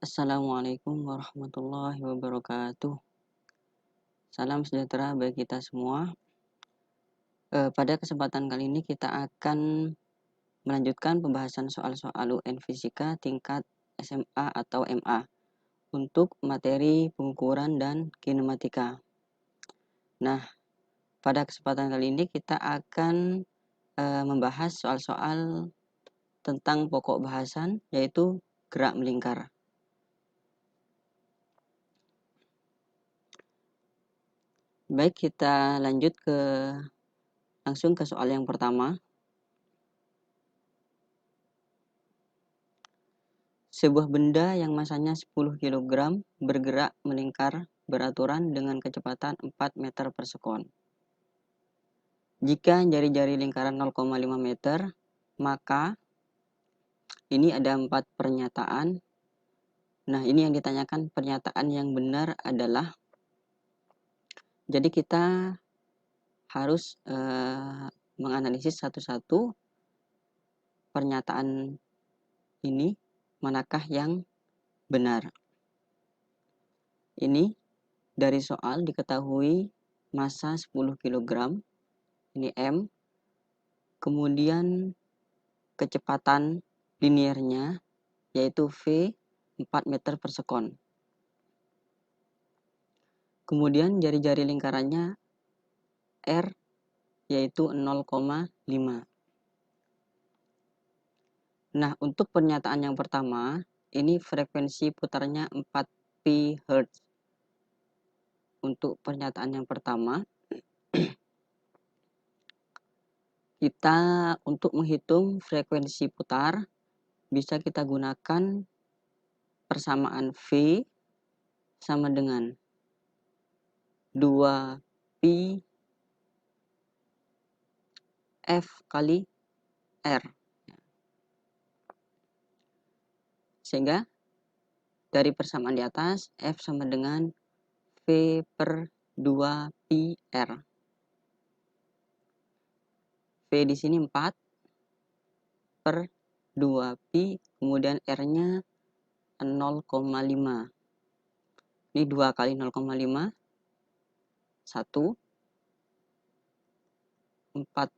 Assalamualaikum warahmatullahi wabarakatuh. Salam sejahtera bagi kita semua. Pada kesempatan kali ini kita akan melanjutkan pembahasan soal-soal UN Fisika tingkat SMA atau MA untuk materi pengukuran dan kinematika. Nah, pada kesempatan kali ini kita akan membahas soal-soal tentang pokok bahasan, yaitu gerak melingkar. Baik, kita lanjut langsung ke soal yang pertama. Sebuah benda yang masanya 10 kg bergerak melingkar beraturan dengan kecepatan 4 meter per sekon. Jika jari-jari lingkaran 0,5 meter, maka ini ada 4 pernyataan. Nah, ini yang ditanyakan, pernyataan yang benar adalah, jadi kita harus menganalisis satu-satu pernyataan ini, manakah yang benar. Ini dari soal diketahui massa 10 kg, ini M, kemudian kecepatan linearnya yaitu V 4 meter per sekon. Kemudian jari-jari lingkarannya R yaitu 0,5. Nah, untuk pernyataan yang pertama, ini frekuensi putarnya 4 pi Hz. Untuk pernyataan yang pertama, kita untuk menghitung frekuensi putar bisa kita gunakan persamaan V sama dengan 2 pi F kali R. Sehingga dari persamaan di atas, F sama dengan V per 2 pi R. V di sini 4 per 2 pi, kemudian R-nya 0,5. Ini 2 kali 0,5, 1, 4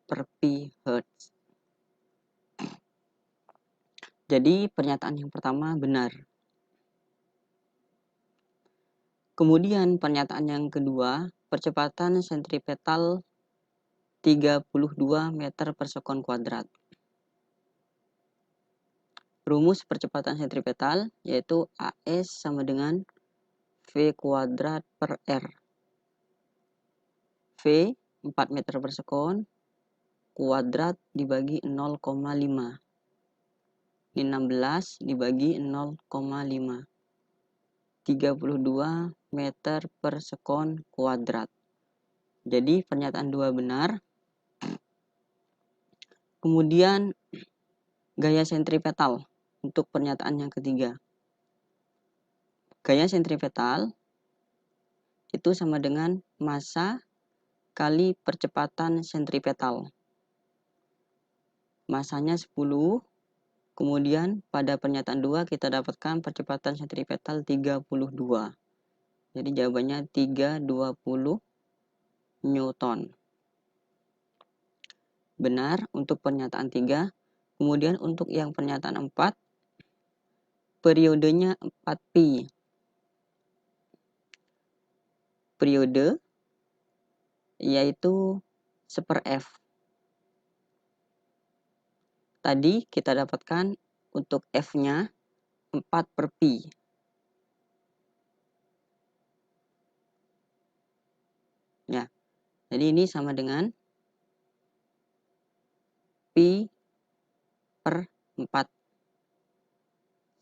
per pi Hz. Jadi pernyataan yang pertama benar. Kemudian pernyataan yang kedua, percepatan sentripetal 32 meter per sekon kuadrat. Rumus percepatan sentripetal yaitu AS sama dengan V kuadrat per R. V 4 meter per sekon kuadrat dibagi 0,5. Ini 16 dibagi 0,5. 32 meter per sekon kuadrat. Jadi pernyataan 2 benar. Kemudian gaya sentripetal untuk pernyataan yang ketiga. Gaya sentripetal itu sama dengan massa kali percepatan sentripetal. Massanya 10, kemudian pada pernyataan 2 kita dapatkan percepatan sentripetal 32. Jadi jawabannya 320 Newton. Benar untuk pernyataan 3. Kemudian untuk yang pernyataan 4, periodenya 4 pi. Periode yaitu 1 F. Tadi kita dapatkan untuk F-nya 4 per pi. Ya. Jadi ini sama dengan pi per 4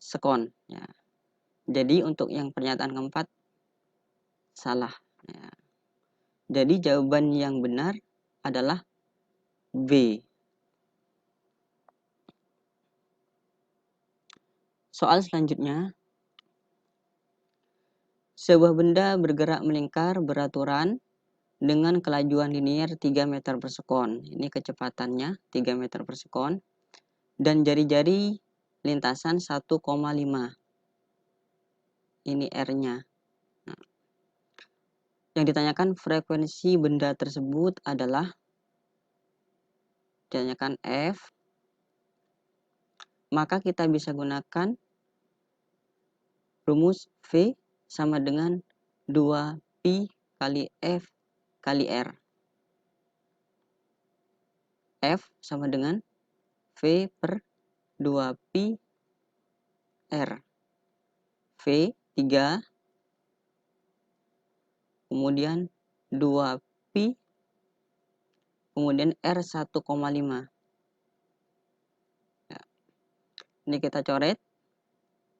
sekon. Ya. Jadi untuk yang pernyataan keempat salah. Ya. Jadi jawaban yang benar adalah B. Soal selanjutnya. Sebuah benda bergerak melingkar beraturan dengan kelajuan linear 3 meter per sekon. Ini kecepatannya 3 meter per sekon. Dan jari-jari lintasan 1,5. ini R-nya. Nah, yang ditanyakan frekuensi benda tersebut adalah ditanyakan F, maka kita bisa gunakan rumus V sama dengan 2pi kali F kali R. F sama dengan V per 2pi R. V 3, kemudian 2pi, kemudian R 1,5. Ya. Ini kita coret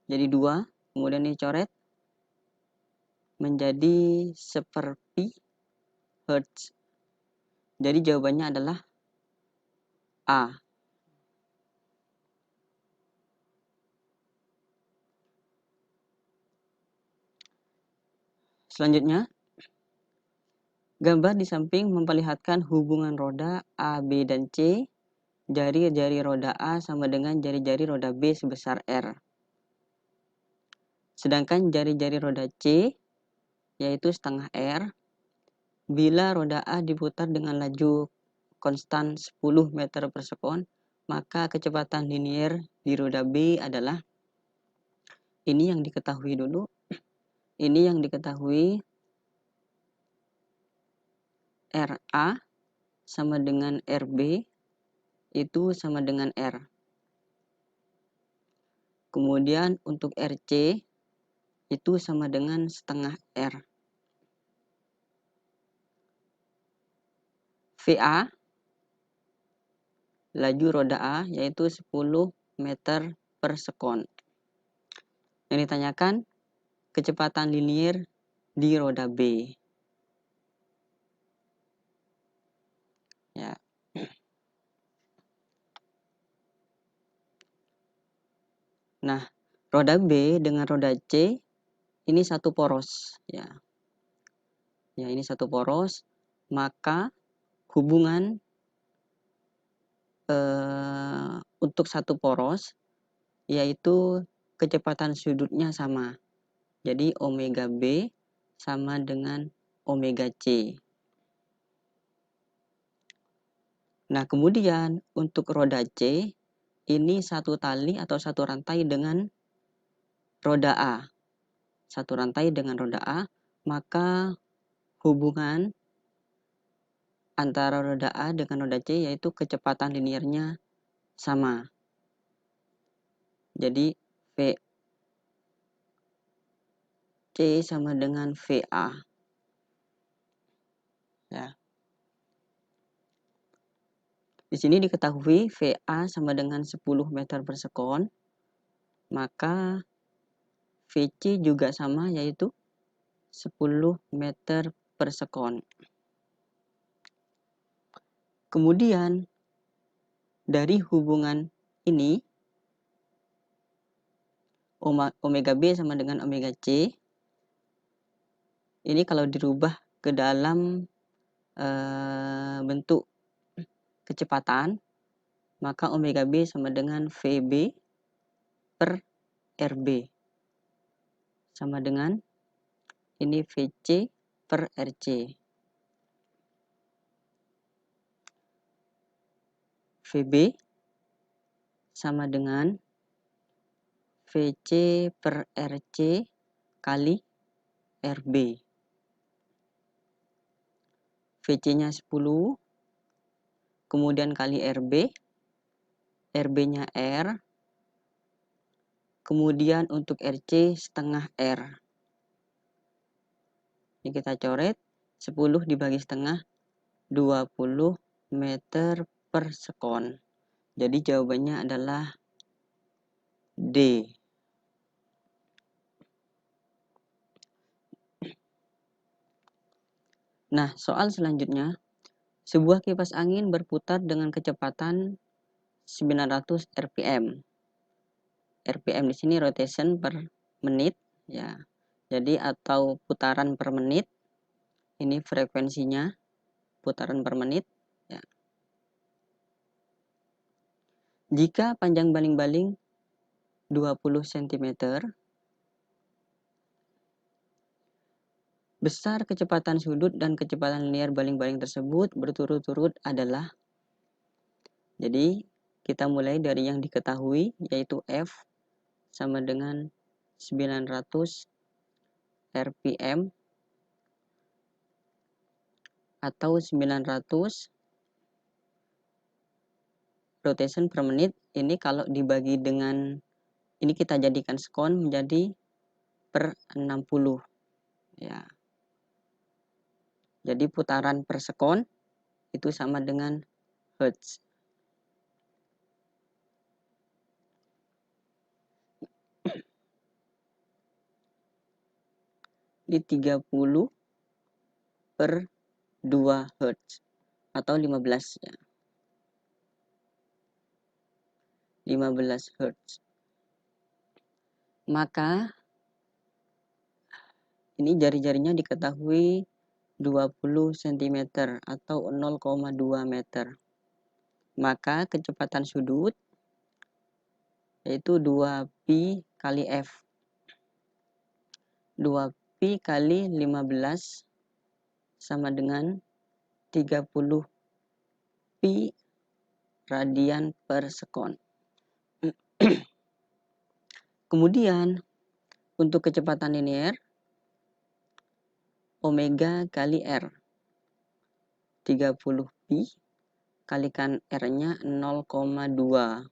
jadi 2, kemudian ini coret menjadi 1/pi Hertz. Jadi jawabannya adalah A. Selanjutnya, gambar di samping memperlihatkan hubungan roda A, B, dan C. Jari-jari roda A sama dengan jari-jari roda B sebesar R. Sedangkan jari-jari roda C, yaitu setengah R, bila roda A diputar dengan laju konstan 10 meter per sekon, maka kecepatan linier di roda B adalah, ini yang diketahui dulu, ini yang diketahui RA sama dengan RB itu sama dengan R. Kemudian untuk RC itu sama dengan setengah R. VA, laju roda A, yaitu 10 meter per sekon. Yang ditanyakan kecepatan linier di roda B. Ya. Nah, roda B dengan roda C ini satu poros, ya. Ya, ini satu poros, maka hubungan untuk satu poros yaitu kecepatan sudutnya sama. Jadi omega B sama dengan omega C. Nah, kemudian untuk roda C ini satu tali atau satu rantai dengan roda A. Satu rantai dengan roda A, maka hubungan antara roda A dengan roda C yaitu kecepatan liniernya sama. Jadi VC sama dengan VA. Ya. Di sini diketahui VA sama dengan 10 meter per sekon, maka VC juga sama yaitu 10 meter per sekon. Kemudian dari hubungan ini omega B sama dengan omega C ini kalau dirubah ke dalam bentuk kecepatan, maka omega B sama dengan VB per RB sama dengan ini VC per RC. VB sama dengan VC per RC kali RB. VC-nya 10, kemudian kali RB, RB-nya R, kemudian untuk RC setengah R. Ini kita coret, 10 dibagi setengah, 20 meter per sekon. Jadi jawabannya adalah D. Nah, soal selanjutnya, sebuah kipas angin berputar dengan kecepatan 900 rpm. RPM di sini rotation per menit, ya. Jadi atau putaran per menit. Ini frekuensinya putaran per menit, ya. Jika panjang baling-baling 20 cm, Besar kecepatan sudut dan kecepatan linear baling-baling tersebut berturut-turut adalah, jadi kita mulai dari yang diketahui, yaitu F sama dengan 900 rpm atau 900 rotation per menit. Ini kalau dibagi dengan, ini kita jadikan sekon menjadi per 60 ya. Jadi putaran per sekon itu sama dengan hertz. Di 30 per 2 hertz atau 15 ya. 15 hertz. Maka ini jari-jarinya diketahui 20 cm atau 0,2 meter. Maka kecepatan sudut yaitu 2pi kali F. 2pi kali 15 sama dengan 30 pi radian per sekon. Kemudian untuk kecepatan linear, omega kali R. 30 pi kalikan R-nya 0,2.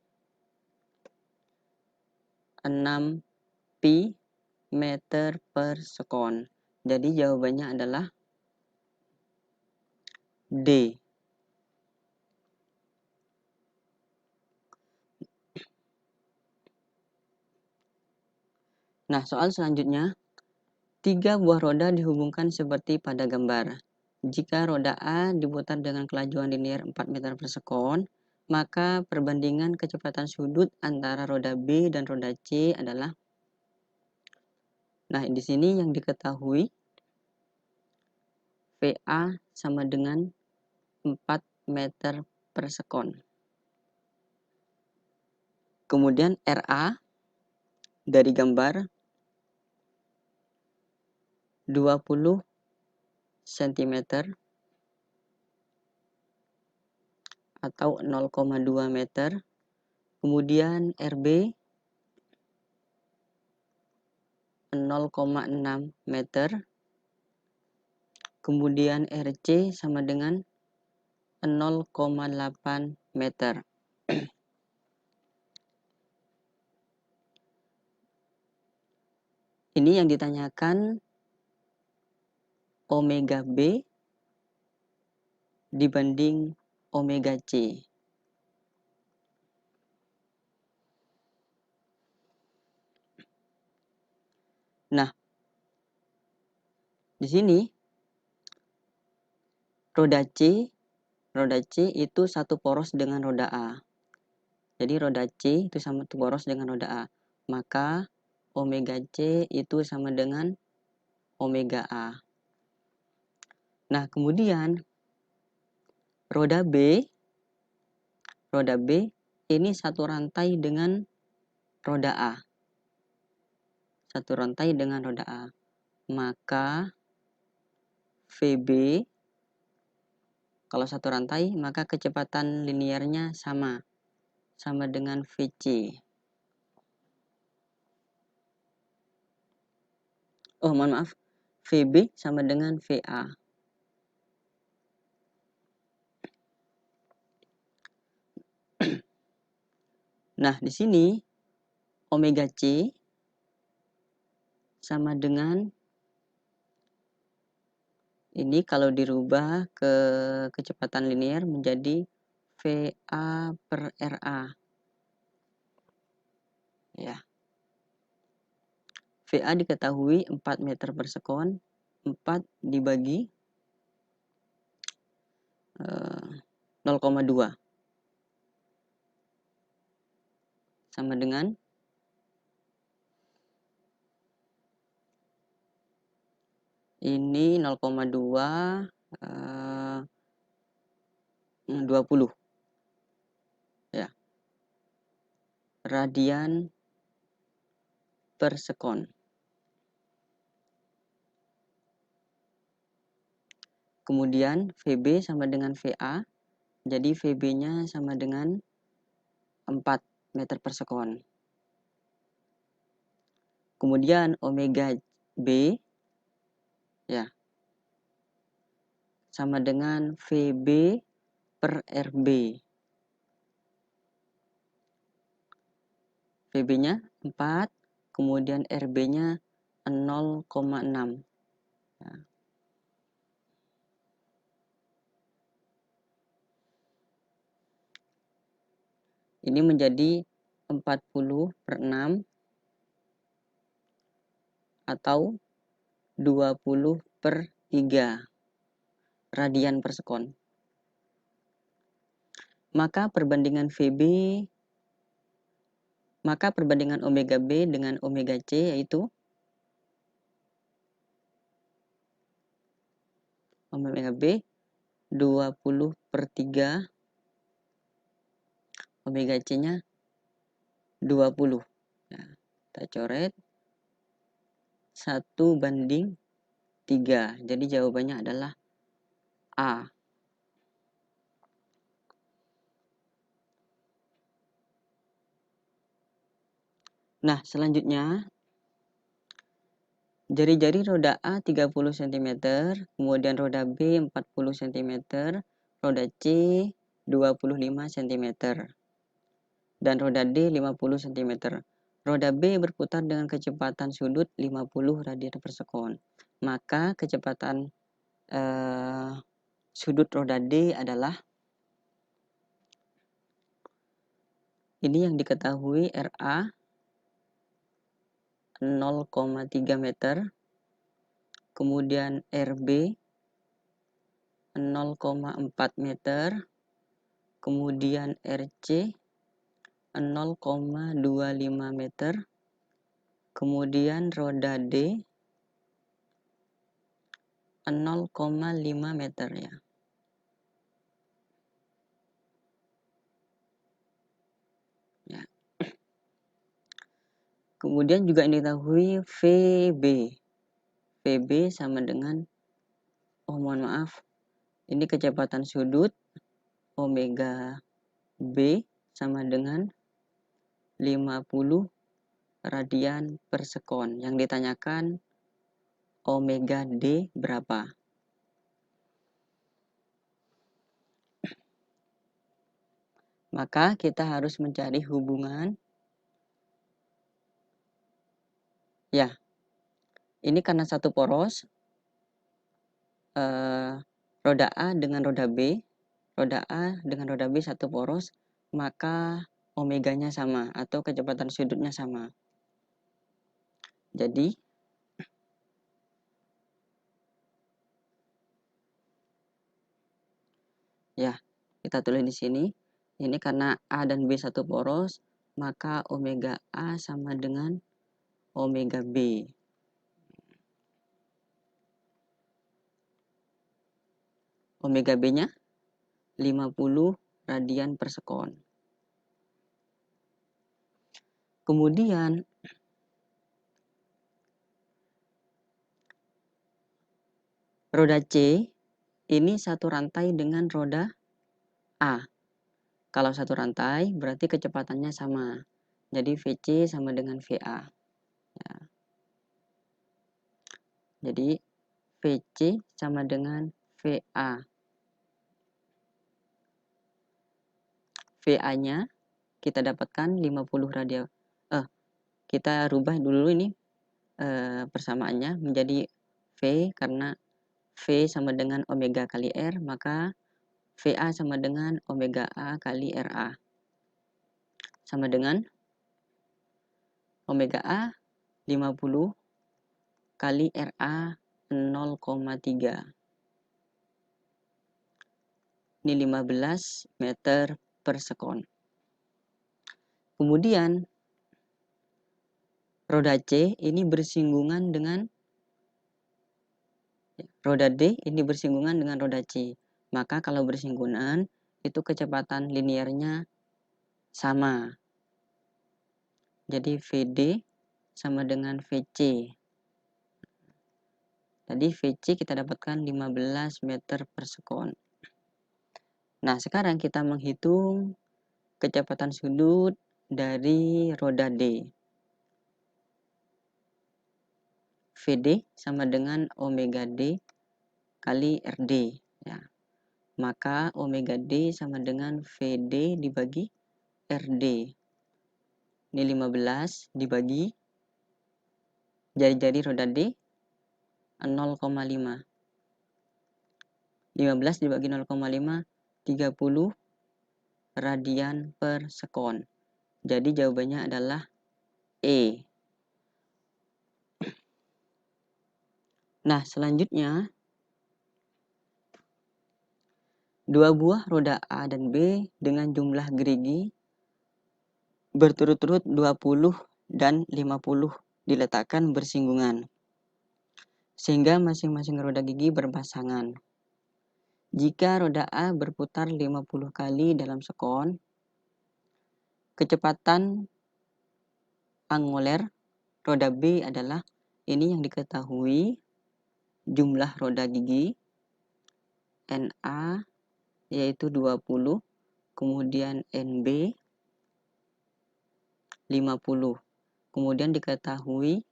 6 pi meter per sekon. Jadi jawabannya adalah D. Nah, soal selanjutnya, 3 buah roda dihubungkan seperti pada gambar. Jika roda A diputar dengan kelajuan linear 4 meter per sekon, maka perbandingan kecepatan sudut antara roda B dan roda C adalah, nah di sini yang diketahui VA sama dengan 4 meter per sekon. Kemudian RA dari gambar 20 cm atau 0,2 meter. Kemudian RB 0,6 meter. Kemudian RC sama dengan 0,8 meter. Ini yang ditanyakan omega B dibanding omega C. Nah, di sini roda C itu satu poros dengan roda A. Jadi roda C itu sama satu poros dengan roda A. Maka omega C itu sama dengan omega A. Nah, kemudian roda B ini satu rantai dengan roda A. Satu rantai dengan roda A. Maka VB kalau satu rantai, maka kecepatan linearnya sama dengan VC. Oh, mohon maaf. VB sama dengan VA. Nah, di sini omega C sama dengan, ini kalau dirubah ke kecepatan linear menjadi VA per RA. Ya. VA diketahui 4 meter per sekon. 4 dibagi 0,2 sama dengan ini 0,2 20 ya, radian per sekon. Kemudian VB sama dengan VA. Jadi VB-nya sama dengan 4 meter per sekon. Kemudian omega B ya sama dengan VB per RB. VB-nya 4, kemudian RB-nya 0,6. Ya. Ini menjadi 40/6 atau 20/3 radian per sekon. Maka perbandingan omega B dengan omega C yaitu omega B 20/3, omega C-nya 20. Ya, kita coret 1/3. Jadi jawabannya adalah A. Nah, selanjutnya jari-jari roda A 30 cm, kemudian roda B 40 cm, roda C 25 cm, dan roda D 50 cm. Roda B berputar dengan kecepatan sudut 50 radian per sekon. Maka kecepatan sudut roda D adalah ini yang diketahui RA 0,3 meter, kemudian RB 0,4 meter, kemudian RC 0,25 meter, kemudian roda D 0,5 meter ya. Ya. Kemudian juga diketahui VB. VB sama dengan, mohon maaf, ini kecepatan sudut omega B sama dengan 50 radian per sekon. Yang ditanyakan omega D berapa? Maka kita harus mencari hubungan. Ya, ini karena satu poros, roda A dengan roda B, roda A dengan roda B satu poros, maka omeganya sama atau kecepatan sudutnya sama. Jadi ya, kita tulis di sini. Ini karena A dan B satu poros, maka omega A sama dengan omega B. Omega B-nya 50 radian per sekon. Kemudian roda C ini satu rantai dengan roda A. Kalau satu rantai berarti kecepatannya sama. Jadi VC sama dengan VA. Ya. Jadi VC sama dengan VA. VA-nya kita dapatkan 50 radian. Kita rubah dulu ini persamaannya menjadi V, karena V sama dengan omega kali R, maka VA sama dengan omega A kali RA. Sama dengan omega A 50 kali RA 0,3. Ini 15 meter per sekon. Kemudian roda C ini bersinggungan dengan roda D, ini bersinggungan dengan roda C. Maka kalau bersinggungan itu kecepatan linearnya sama. Jadi VD sama dengan VC. Tadi VC kita dapatkan 15 meter per sekon. Nah, sekarang kita menghitung kecepatan sudut dari roda D. VD sama dengan omega D kali RD. Ya. Maka omega D sama dengan VD dibagi RD. Ini 15 dibagi jari-jari roda D 0,5. 15 dibagi 0,5 30 radian per sekon. Jadi jawabannya adalah E. Nah, selanjutnya dua buah roda A dan B dengan jumlah gerigi berturut-turut 20 dan 50 diletakkan bersinggungan, sehingga masing-masing roda gigi berpasangan. Jika roda A berputar 50 kali dalam sekon, kecepatan anguler roda B adalah ini yang diketahui, jumlah roda gigi NA yaitu 20, kemudian NB 50. Kemudian diketahui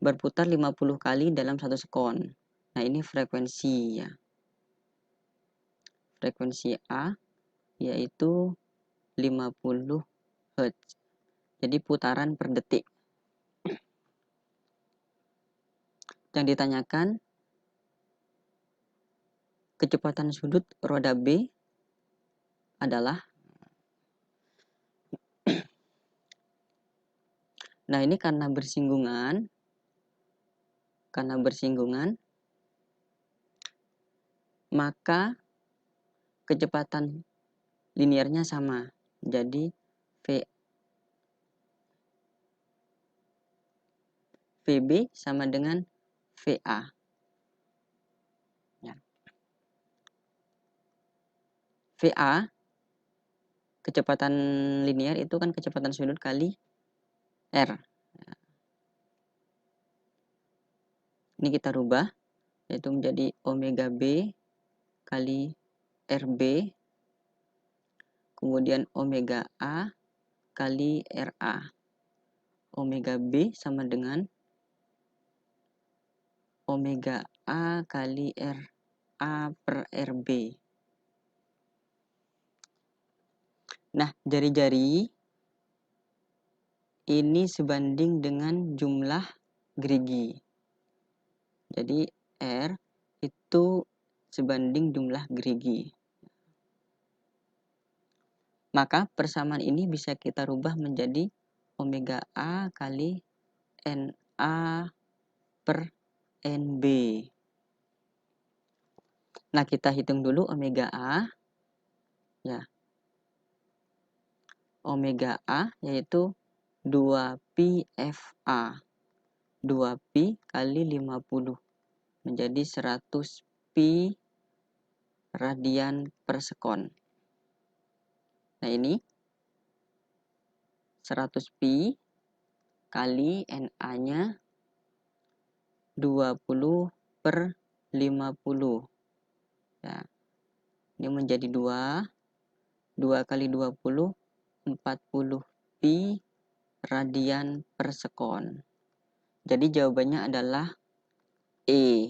berputar 50 kali dalam satu sekon. Nah, ini frekuensi ya. Frekuensi A yaitu 50 Hz. Jadi putaran per detik. Yang ditanyakan kecepatan sudut roda B adalah, nah ini karena bersinggungan, maka kecepatan linearnya sama. Jadi VB sama dengan VA. Ya. VA, kecepatan linear itu kan kecepatan sudut kali R. Ini kita rubah, yaitu menjadi omega B kali RB, kemudian omega A kali RA. Omega B sama dengan omega A kali RA per RB. Nah, jari-jari ini sebanding dengan jumlah gerigi. Jadi R itu sebanding jumlah gerigi. Maka persamaan ini bisa kita rubah menjadi omega A kali NA per NB. Nah, kita hitung dulu omega A. Ya. Omega A yaitu 2pi FA. 2pi kali 50 menjadi 100 pi radian per sekon. Nah, ini 100 pi kali NA-nya 20 per 50. Ya. Ini menjadi 2. 2 kali 20, 40 pi radian per sekon. Jadi jawabannya adalah E.